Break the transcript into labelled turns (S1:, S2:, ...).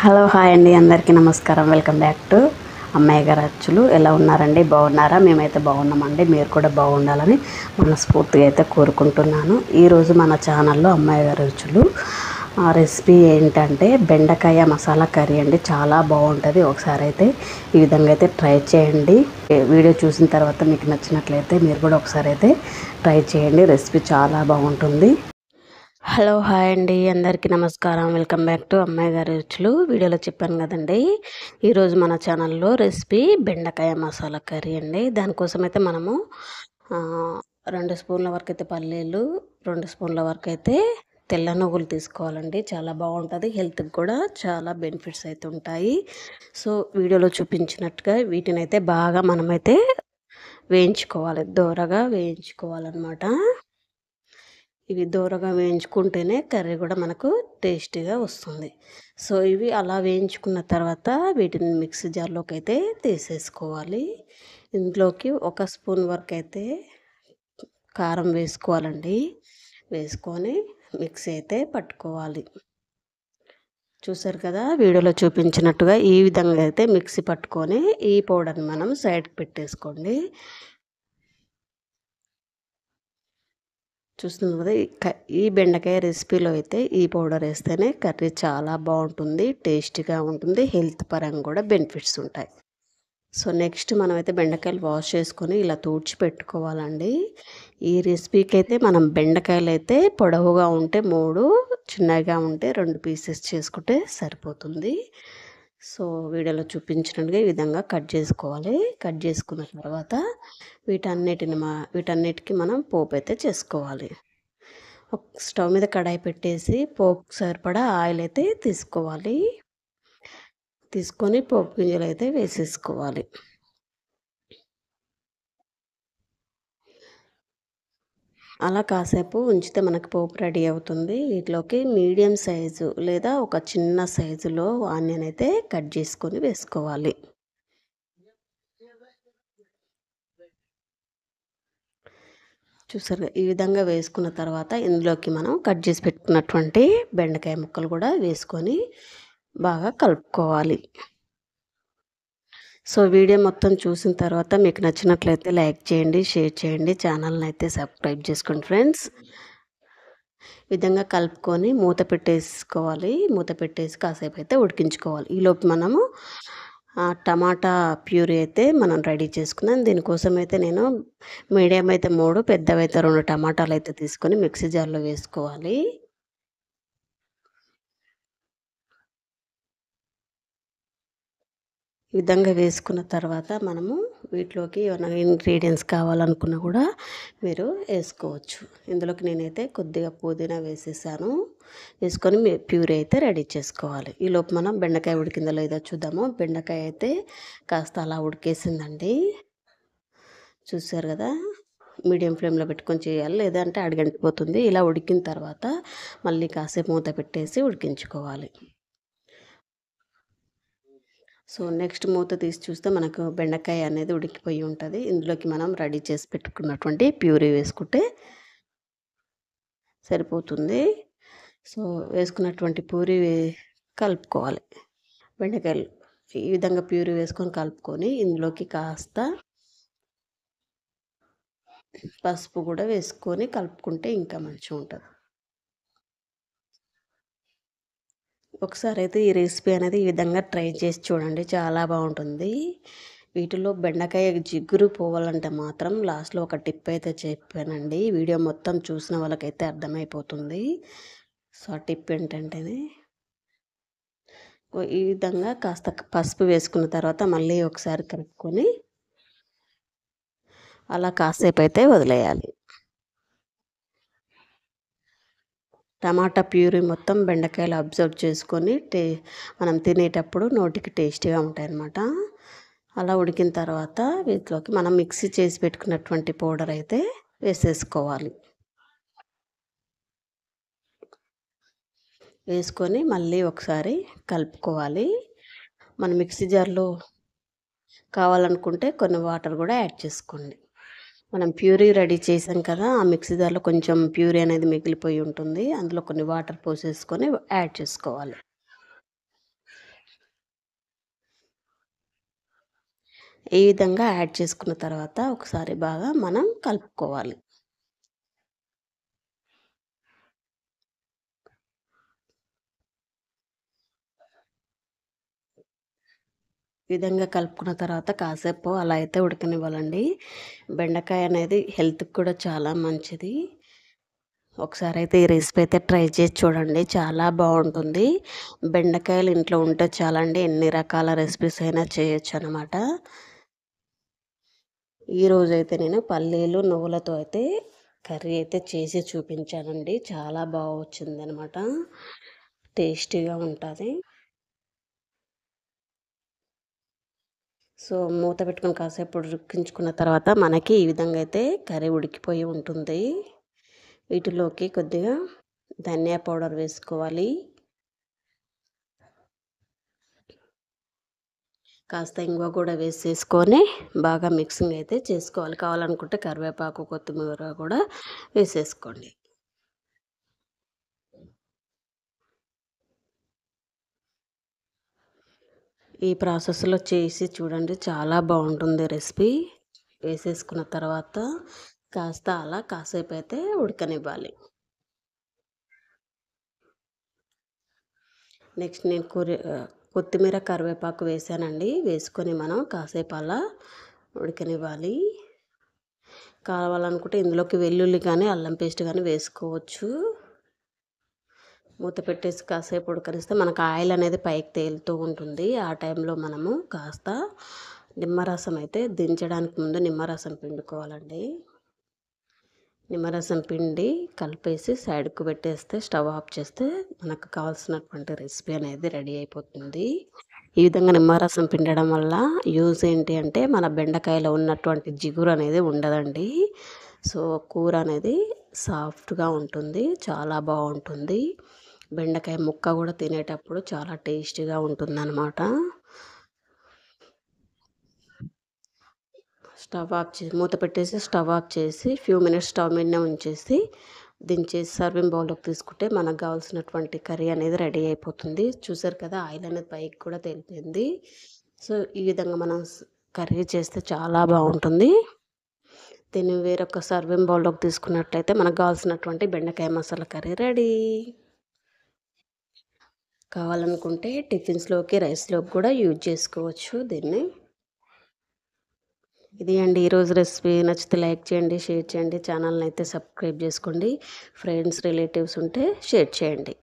S1: Hello hi అండి, అందరికీ నమస్కారం. వెల్కమ్ బ్యాక్ టు అమ్మాయి గారి అచ్చులు. ఎలా ఉన్నారండి? బాగున్నారా? మేమైతే బాగున్నామండి. మీరు కూడా బాగుండాలని మనస్ఫూర్తిగా అయితే కోరుకుంటున్నాను. ఈరోజు మన ఛానల్లో అమ్మాయి గారి రుచులు రెసిపీ ఏంటంటే బెండకాయ మసాలా కర్రీ అండి. చాలా బాగుంటుంది. ఒకసారి అయితే ఈ విధంగా అయితే ట్రై చేయండి. వీడియో చూసిన తర్వాత మీకు నచ్చినట్లయితే మీరు కూడా ఒకసారి అయితే ట్రై చేయండి. రెసిపీ చాలా బాగుంటుంది. హలో హాయ్ అండి, అందరికీ నమస్కారం. వెల్కమ్ బ్యాక్ టు అమ్మాయి గారి రుచులు. వీడియోలో చెప్పాను కదండి, ఈరోజు మన ఛానల్లో రెసిపీ బెండకాయ మసాలా కర్రీ అండి. దానికోసం అయితే మనము 2 స్పూన్ల వరకు అయితే పల్లీలు, 2 స్పూన్ల వరకు అయితే తెల్ల నువ్వులు తీసుకోవాలండి. చాలా బాగుంటుంది. హెల్త్కి కూడా చాలా బెనిఫిట్స్ అయితే ఉంటాయి. సో వీడియోలో చూపించినట్టుగా వీటిని అయితే బాగా మనమైతే వేయించుకోవాలి, దోరగా వేయించుకోవాలన్నమాట. ఇవి దూరగా వేయించుకుంటేనే కర్రీ కూడా మనకు టేస్టీగా వస్తుంది. సో ఇవి అలా వేయించుకున్న తర్వాత వీటిని మిక్సీ జార్లోకి అయితే తీసేసుకోవాలి. ఇందులోకి 1 స్పూన్ వరకు అయితే కారం వేసుకోవాలండి. వేసుకొని మిక్సీ అయితే పట్టుకోవాలి. చూసారు కదా, వీడియోలో చూపించినట్టుగా ఈ విధంగా అయితే మిక్సీ పట్టుకొని ఈ పౌడర్ని మనం సైడ్కి పెట్టేసుకోండి. చూస్తుంది కదా, ఈ బెండకాయ రెసిపీలో అయితే ఈ పౌడర్ వేస్తేనే కర్రీ చాలా బాగుంటుంది, టేస్టీగా ఉంటుంది, హెల్త్ పరంగా కూడా బెనిఫిట్స్ ఉంటాయి. సో నెక్స్ట్ మనమైతే బెండకాయలు వాష్ చేసుకొని ఇలా తూడ్చి పెట్టుకోవాలండి. ఈ రెసిపీకి అయితే మనం బెండకాయలు అయితే పొడవుగా ఉంటే 3, చిన్నగా ఉంటే 2 పీసెస్ చేసుకుంటే సరిపోతుంది. సో వీడియోలో చూపించినట్టుగా ఈ విధంగా కట్ చేసుకోవాలి. కట్ చేసుకున్న తర్వాత వీటన్నిటికి మనం పోపు అయితే చేసుకోవాలి. స్టవ్ మీద కడాయి పెట్టేసి పోపుకు సరిపడా ఆయిల్ అయితే తీసుకోవాలి. తీసుకొని పోపు గింజలు అయితే వేసేసుకోవాలి. అలా కాసేపు ఉంచితే మనకు పోపు రెడీ అవుతుంది. వీటిలోకి మీడియం సైజు లేదా ఒక చిన్న సైజులో ఆనియన్ అయితే కట్ చేసుకొని వేసుకోవాలి. చూసారు, ఈ విధంగా వేసుకున్న తర్వాత ఇందులోకి మనం కట్ చేసి పెట్టుకున్నటువంటి బెండకాయ ముక్కలు కూడా వేసుకొని బాగా కలుపుకోవాలి. సో వీడియో మొత్తం చూసిన తర్వాత మీకు నచ్చినట్లయితే లైక్ చేయండి, షేర్ చేయండి, ఛానల్ని అయితే సబ్స్క్రైబ్ చేసుకోండి ఫ్రెండ్స్. విధంగా కలుపుకొని మూత పెట్టేసుకోవాలి. మూత పెట్టేసి కాసేపు అయితే ఉడికించుకోవాలి. ఈలోపు మనము టమాటా ప్యూరీ అయితే మనం రెడీ చేసుకుందాం. దీనికోసం అయితే నేను మీడియం అయితే 3, పెద్దవైతే 2 టమాటాలు అయితే తీసుకొని మిక్సీ జార్లో వేసుకోవాలి. ఈ విధంగా వేసుకున్న తర్వాత మనము వీటిలోకి ఏమైనా ఇంగ్రీడియంట్స్ కావాలనుకున్నా కూడా మీరు వేసుకోవచ్చు. ఇందులోకి నేనైతే కొద్దిగా పుదీనా వేసేసాను. వేసుకొని ప్యూరీ అయితే రెడీ చేసుకోవాలి. ఈలోపు మనం బెండకాయ ఉడికిందో లేదో చూద్దాము. బెండకాయ అయితే కాస్త అలా ఉడికేసిందండి. చూసారు కదా, మీడియం ఫ్లేమ్లో పెట్టుకొని చేయాలి, లేదంటే అడుగంటిపోతుంది. ఇలా ఉడికిన తర్వాత మళ్ళీ కాసేపు మూత పెట్టేసి ఉడికించుకోవాలి. సో నెక్స్ట్ మూత తీసి చూస్తే మనకు బెండకాయ అనేది ఉడికిపోయి ఉంటుంది. ఇందులోకి మనం రెడీ చేసి పెట్టుకున్నటువంటి ప్యూరీ వేసుకుంటే సరిపోతుంది. సో వేసుకున్నటువంటి ప్యూరీ కలుపుకోవాలి. బెండకాయలు ఈ విధంగా ప్యూరీ వేసుకొని కలుపుకొని ఇందులోకి కాస్త పసుపు కూడా వేసుకొని కలుపుకుంటే ఇంకా మంచిగా ఉంటుంది. ఒకసారి అయితే ఈ రెసిపీ అనేది ఈ విధంగా ట్రై చేసి చూడండి, చాలా బాగుంటుంది. వీటిలో బెండకాయ జిగురు పోవాలంటే మాత్రం లాస్ట్లో ఒక టిప్ అయితే చెప్పానండి. వీడియో మొత్తం చూసిన వాళ్ళకైతే అర్థమైపోతుంది. సో ఆ టిప్ ఏంటంటేనే ఈ విధంగా కాస్త పసుపు వేసుకున్న తర్వాత మళ్ళీ ఒకసారి కలుపుకొని అలా కాసేపు అయితే వదిలేయాలి. టమాటా ప్యూరీ మొత్తం బెండకాయలు అబ్జర్వ్ చేసుకొని మనం తినేటప్పుడు నోటికి టేస్టీగా ఉంటాయన్నమాట. అలా ఉడికిన తర్వాత వీటిలోకి మనం మిక్సీ చేసి పెట్టుకున్నటువంటి పౌడర్ అయితే వేసేసుకోవాలి. వేసుకొని మళ్ళీ ఒకసారి కలుపుకోవాలి. మనం మిక్సీ జార్లో కావాలనుకుంటే కొన్ని వాటర్ కూడా యాడ్ చేసుకోండి. మనం ప్యూరీ రెడీ చేసాం కదా, ఆ మిక్సీ జార్లో కొంచెం ప్యూరీ అనేది మిగిలిపోయి ఉంటుంది. అందులో కొన్ని వాటర్ పోసేసుకొని యాడ్ చేసుకోవాలి. ఈ విధంగా యాడ్ చేసుకున్న తర్వాత ఒకసారి బాగా మనం కలుపుకోవాలి. ఈ విధంగా కలుపుకున్న తర్వాత కాసేపు అలా అయితే ఉడకనివ్వాలండి. బెండకాయ అనేది హెల్త్‌కి కూడా చాలా మంచిది. ఒకసారైతే ఈ రెసిపీ అయితే ట్రై చేసి చూడండి. చాలా బావుంటుంది. బెండకాయలు ఇంట్లో ఉంటే చాలండి ఎన్ని రకాల రెసిపీస్ అయినా చేయొచ్చనమాట. ఈరోజైతే నేను పల్లీలు, నువ్వులతో అయితే కర్రీ అయితే చేసి చూపించానండి. చాలా వచ్చిందనమాట. టేస్టీగా ఉంటది. సో, మూత పెట్టుకొని కాసేపు ఉడికించుకున్న తర్వాత మనకి ఈ విధంగా అయితే కర్రీ ఉడికిపోయి ఉంటుంది. వీటిలోకి కొద్దిగా ధనియా పౌడర్ వేసుకోవాలి. కాస్త ఇంగువ కూడా వేసేసుకొని బాగా మిక్సింగ్ అయితే చేసుకోవాలి. కావాలనుకుంటే కరివేపాకు, కొత్తిమీర కూడా వేసేసుకోండి. ఈ ప్రాసెస్‌లో చేసి చూడండి. చాలా బావుంటుంది రెసిపీ. వేసేసుకున్న తర్వాత కాస్త అలా కాసేపయితే ఉడకనివ్వాలి. నెక్స్ట్ నేను కొత్తిమీర, కరివేపాకు వేసానండి. వేసుకొని మనం కాసేపు అలా ఉడకనివ్వాలి. కావాలనుకుంటే ఇందులోకి వెల్లుల్లి కానీ, అల్లం పేస్ట్ కానీ వేసుకోవచ్చు. మూత పెట్టేసి కాసేపు ఉడకనిస్తే మనకు ఆయిల్ అనేది పైకి తేలుతూ ఉంటుంది. ఆ టైంలో మనము కాస్త నిమ్మరసం అయితే దించడానికి ముందు నిమ్మరసం పిండుకోవాలండి. నిమ్మరసం పిండి కలిపేసి సైడ్‌కు పెట్టేస్తే స్టవ్ ఆఫ్ చేస్తే మనకు కావాల్సినటువంటి రెసిపీ అనేది రెడీ అయిపోతుంది. ఈ విధంగా నిమ్మరసం పిండడం వల్ల యూజ్ ఏంటి అంటే మన బెండకాయలో ఉన్నటువంటి జిగురు అనేది ఉండదండి. సో, కూర అనేది సాఫ్ట్‌గా ఉంటుంది. చాలా బావుంటుంది. బెండకాయ ముక్క కూడా తినేటప్పుడు చాలా టేస్టీగా ఉంటుందనమాట. మూత పెట్టేసి స్టవ్ ఆఫ్ చేసి ఫ్యూ మినిట్స్ స్టవ్ మీదనే ఉంచేసి దించేసి సర్వింగ్ బౌల్‌లోకి తీసుకుంటే మనకు కావాల్సినటువంటి కర్రీ అనేది రెడీ అయిపోతుంది. చూసారు కదా! ఆయిల్ అనేది పైకి కూడా తేలిపోయింది. సో, ఈ విధంగా మనం కర్రీ చేస్తే చాలా బావుంటుంది. దీన్ని వేరొక సర్వింగ్ బౌల్‌లోకి తీసుకున్నట్లయితే మనకు కావాల్సినటువంటి బెండకాయ మసాలా కర్రీ రెడీ. కావాలనుకుంటే టిఫిన్స్‌లోకి, రైస్‌లోకి కూడా యూజ్ చేసుకోవచ్చు దీన్ని. ఇది అండి ఈరోజు రెసిపీ. నచ్చితే లైక్ చేయండి, షేర్ చేయండి. ఛానల్‌ని అయితే సబ్స్క్రైబ్ చేసుకోండి. ఫ్రెండ్స్, రిలేటివ్స్ ఉంటే షేర్ చేయండి.